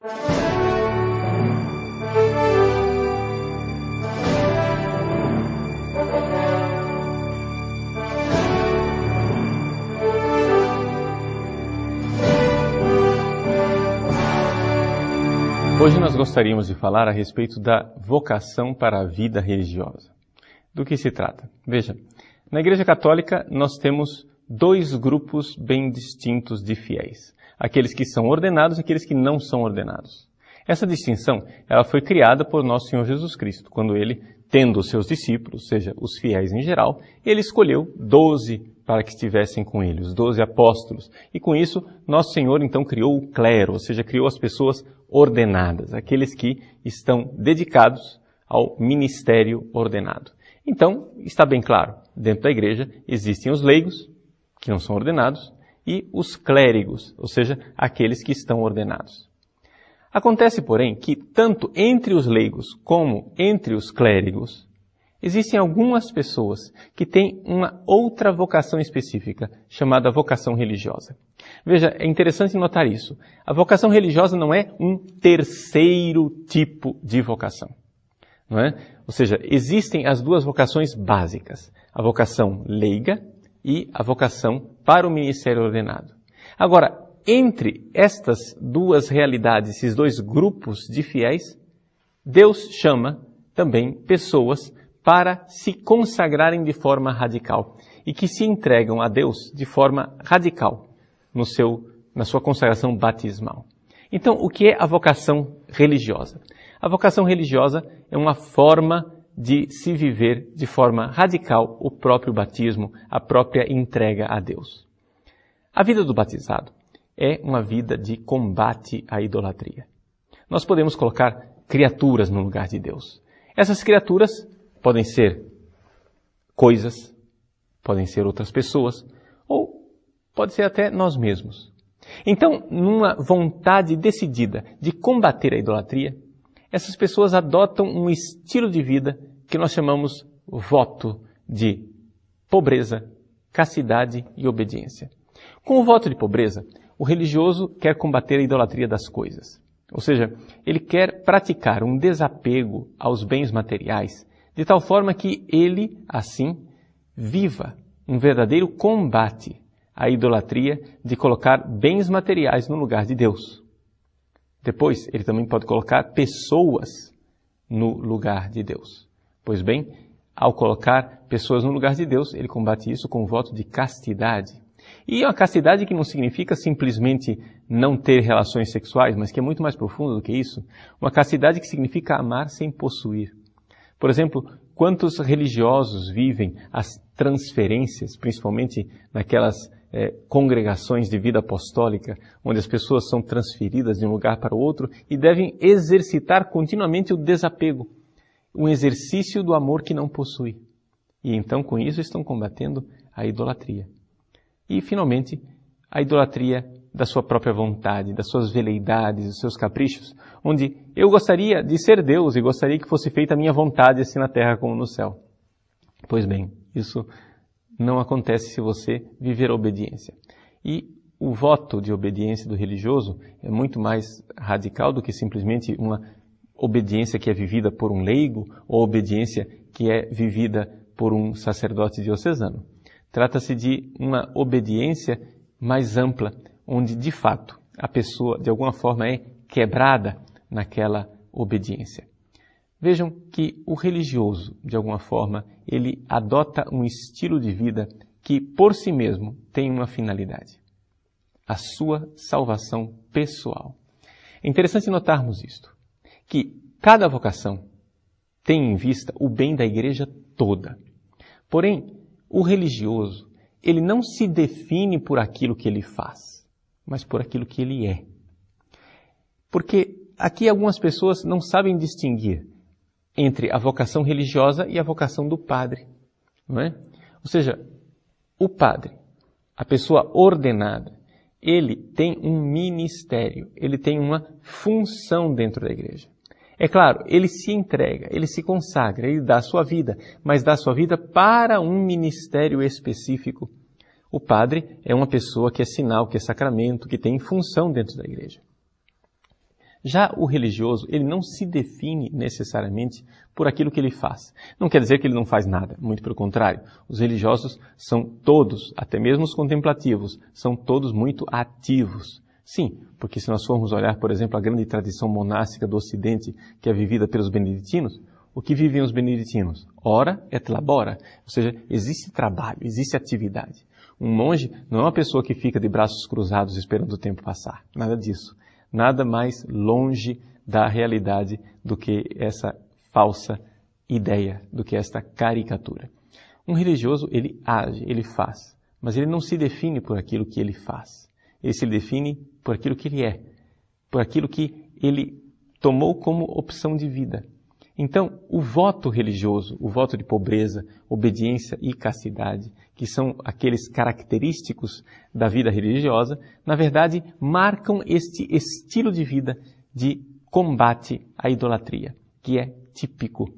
Hoje nós gostaríamos de falar a respeito da vocação para a vida religiosa. Do que se trata? Veja, na Igreja Católica nós temos dois grupos bem distintos de fiéis. Aqueles que são ordenados e aqueles que não são ordenados. Essa distinção ela foi criada por nosso Senhor Jesus Cristo, quando Ele, tendo os seus discípulos, ou seja, os fiéis em geral, Ele escolheu 12 para que estivessem com Ele, os 12 apóstolos. E com isso, nosso Senhor então criou o clero, ou seja, criou as pessoas ordenadas, aqueles que estão dedicados ao ministério ordenado. Então, está bem claro, dentro da igreja existem os leigos, que não são ordenados, e os clérigos, ou seja, aqueles que estão ordenados. Acontece, porém, que tanto entre os leigos como entre os clérigos, existem algumas pessoas que têm uma outra vocação específica, chamada vocação religiosa. Veja, é interessante notar isso. A vocação religiosa não é um terceiro tipo de vocação, não é? Ou seja, existem as duas vocações básicas, a vocação leiga e a vocação para o ministério ordenado. Agora, entre estas duas realidades, esses dois grupos de fiéis, Deus chama também pessoas para se consagrarem de forma radical e que se entregam a Deus de forma radical na sua consagração batismal. Então, o que é a vocação religiosa? A vocação religiosa é uma forma de se viver de forma radical o próprio batismo, a própria entrega a Deus. A vida do batizado é uma vida de combate à idolatria. Nós podemos colocar criaturas no lugar de Deus. Essas criaturas podem ser coisas, podem ser outras pessoas, ou pode ser até nós mesmos. Então, numa vontade decidida de combater a idolatria, essas pessoas adotam um estilo de vida que nós chamamos voto de pobreza, castidade e obediência. Com o voto de pobreza, o religioso quer combater a idolatria das coisas. Ou seja, ele quer praticar um desapego aos bens materiais, de tal forma que ele, assim, viva um verdadeiro combate à idolatria de colocar bens materiais no lugar de Deus. Depois, ele também pode colocar pessoas no lugar de Deus. Pois bem, ao colocar pessoas no lugar de Deus, ele combate isso com o voto de castidade. E uma castidade que não significa simplesmente não ter relações sexuais, mas que é muito mais profunda do que isso. Uma castidade que significa amar sem possuir. Por exemplo, quantos religiosos vivem as transferências, principalmente naquelas congregações de vida apostólica, onde as pessoas são transferidas de um lugar para o outro e devem exercitar continuamente o desapego, um exercício do amor que não possui. E então, com isso, estão combatendo a idolatria. E, finalmente, a idolatria da sua própria vontade, das suas veleidades, dos seus caprichos, onde eu gostaria de ser Deus e gostaria que fosse feita a minha vontade assim na terra como no céu. Pois bem, isso não acontece se você viver a obediência. E o voto de obediência do religioso é muito mais radical do que simplesmente uma obediência que é vivida por um leigo ou obediência que é vivida por um sacerdote diocesano. Trata-se de uma obediência mais ampla, onde, de fato, a pessoa, de alguma forma, é quebrada naquela obediência. Vejam que o religioso, de alguma forma, ele adota um estilo de vida que, por si mesmo, tem uma finalidade: a sua salvação pessoal. É interessante notarmos isto, que cada vocação tem em vista o bem da igreja toda. Porém, o religioso, ele não se define por aquilo que ele faz, mas por aquilo que ele é. Porque aqui algumas pessoas não sabem distinguir entre a vocação religiosa e a vocação do padre, não é? Ou seja, o padre, a pessoa ordenada, ele tem um ministério, ele tem uma função dentro da igreja. É claro, ele se entrega, ele se consagra, ele dá a sua vida, mas dá a sua vida para um ministério específico. O padre é uma pessoa que é sinal, que é sacramento, que tem função dentro da igreja. Já o religioso, ele não se define necessariamente por aquilo que ele faz. Não quer dizer que ele não faz nada, muito pelo contrário. Os religiosos são todos, até mesmo os contemplativos, são todos muito ativos. Sim, porque se nós formos olhar, por exemplo, a grande tradição monástica do Ocidente, que é vivida pelos beneditinos, o que vivem os beneditinos? Ora et labora, ou seja, existe trabalho, existe atividade. Um monge não é uma pessoa que fica de braços cruzados esperando o tempo passar. Nada disso. Nada mais longe da realidade do que essa falsa ideia, do que esta caricatura. Um religioso, ele age, ele faz, mas ele não se define por aquilo que ele faz. Ele se define por aquilo que ele é, por aquilo que ele tomou como opção de vida. Então, o voto religioso, o voto de pobreza, obediência e castidade, que são aqueles característicos da vida religiosa, na verdade, marcam este estilo de vida de combate à idolatria, que é típico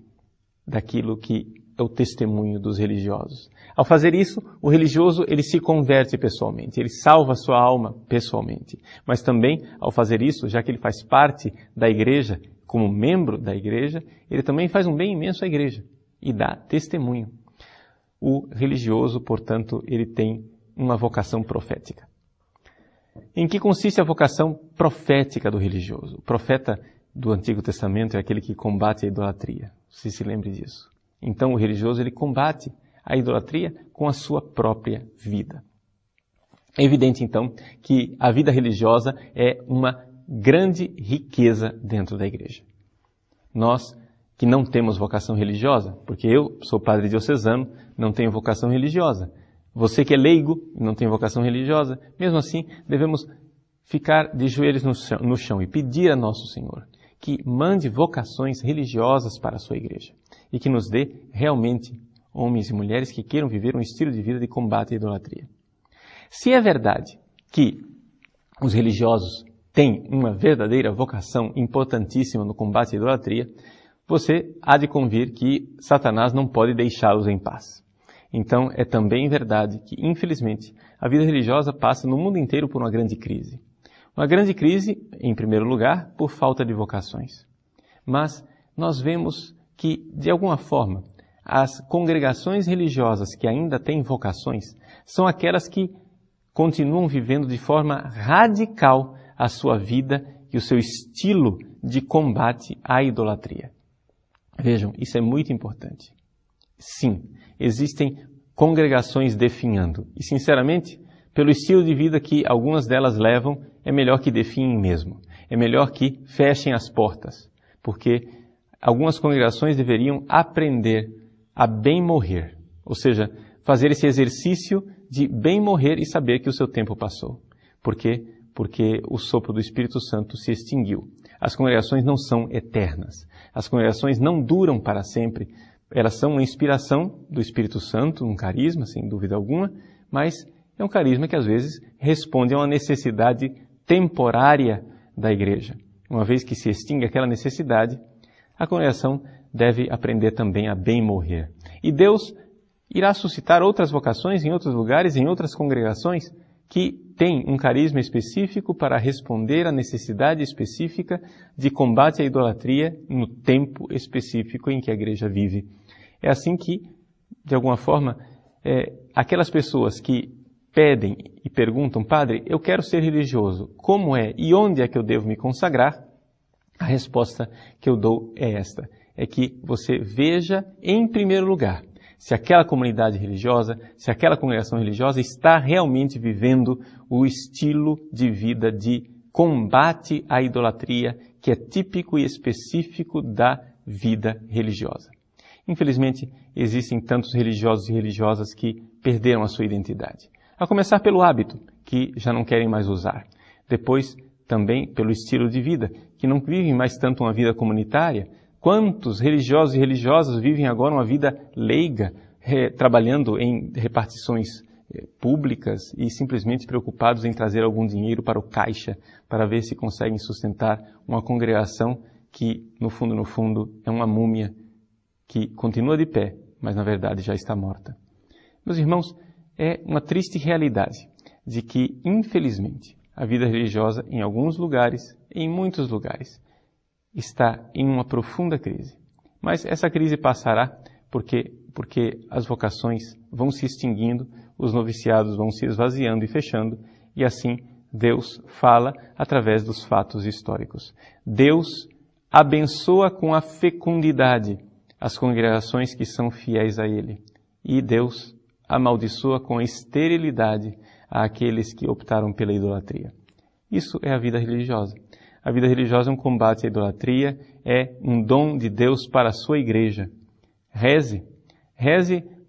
daquilo que é o testemunho dos religiosos. Ao fazer isso, o religioso ele se converte pessoalmente, ele salva a sua alma pessoalmente. Mas também, ao fazer isso, já que ele faz parte da igreja, como membro da igreja, ele também faz um bem imenso à igreja e dá testemunho. O religioso, portanto, ele tem uma vocação profética. Em que consiste a vocação profética do religioso? O profeta do Antigo Testamento é aquele que combate a idolatria. Você se lembre disso. Então, o religioso, ele combate a idolatria com a sua própria vida. É evidente, então, que a vida religiosa é uma grande riqueza dentro da igreja. Nós que não temos vocação religiosa, porque eu sou padre diocesano, não tenho vocação religiosa. Você que é leigo e não tem vocação religiosa, mesmo assim, devemos ficar de joelhos no chão e pedir a Nosso Senhor que mande vocações religiosas para a sua igreja e que nos dê realmente homens e mulheres que queiram viver um estilo de vida de combate à idolatria. Se é verdade que os religiosos têm uma verdadeira vocação importantíssima no combate à idolatria, você há de convir que Satanás não pode deixá-los em paz. Então, é também verdade que, infelizmente, a vida religiosa passa no mundo inteiro por uma grande crise. Uma grande crise, em primeiro lugar, por falta de vocações. Mas nós vemos que, de alguma forma, as congregações religiosas que ainda têm vocações são aquelas que continuam vivendo de forma radical a sua vida e o seu estilo de combate à idolatria. Vejam, isso é muito importante. Sim, existem congregações definhando. E, sinceramente, pelo estilo de vida que algumas delas levam, é melhor que definem mesmo. É melhor que fechem as portas. Porque algumas congregações deveriam aprender a bem morrer. Ou seja, fazer esse exercício de bem morrer e saber que o seu tempo passou. Por quê? Porque o sopro do Espírito Santo se extinguiu. As congregações não são eternas. As congregações não duram para sempre. Elas são uma inspiração do Espírito Santo, um carisma, sem dúvida alguma, mas é um carisma que às vezes responde a uma necessidade temporária da igreja. Uma vez que se extingue aquela necessidade, a congregação deve aprender também a bem morrer. E Deus irá suscitar outras vocações em outros lugares, em outras congregações, que têm um carisma específico para responder à necessidade específica de combate à idolatria no tempo específico em que a igreja vive. É assim que, de alguma forma, aquelas pessoas que pedem e perguntam, Padre, eu quero ser religioso, como é e onde é que eu devo me consagrar? A resposta que eu dou é esta, é que você veja em primeiro lugar se aquela comunidade religiosa, se aquela congregação religiosa está realmente vivendo o estilo de vida de combate à idolatria que é típico e específico da vida religiosa. Infelizmente, existem tantos religiosos e religiosas que perderam a sua identidade. A começar pelo hábito, que já não querem mais usar. Depois, também pelo estilo de vida, que não vivem mais tanto uma vida comunitária. Quantos religiosos e religiosas vivem agora uma vida leiga, trabalhando em repartições públicas e simplesmente preocupados em trazer algum dinheiro para o caixa, para ver se conseguem sustentar uma congregação que, no fundo, é uma múmia que continua de pé, mas na verdade já está morta. Meus irmãos, é uma triste realidade de que, infelizmente, a vida religiosa, em alguns lugares, em muitos lugares, está em uma profunda crise. Mas essa crise passará porque as vocações vão se extinguindo, os noviciados vão se esvaziando e fechando, e assim Deus fala através dos fatos históricos. Deus abençoa com a fecundidade as congregações que são fiéis a Ele. E Deus amaldiçoa com a esterilidade àqueles que optaram pela idolatria. Isso é a vida religiosa. A vida religiosa é um combate à idolatria, é um dom de Deus para a sua igreja. Reze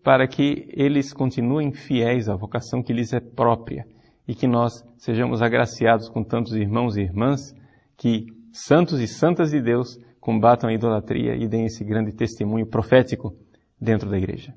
para que eles continuem fiéis à vocação que lhes é própria e que nós sejamos agraciados com tantos irmãos e irmãs que, santos e santas de Deus, combatam a idolatria e deem esse grande testemunho profético dentro da igreja.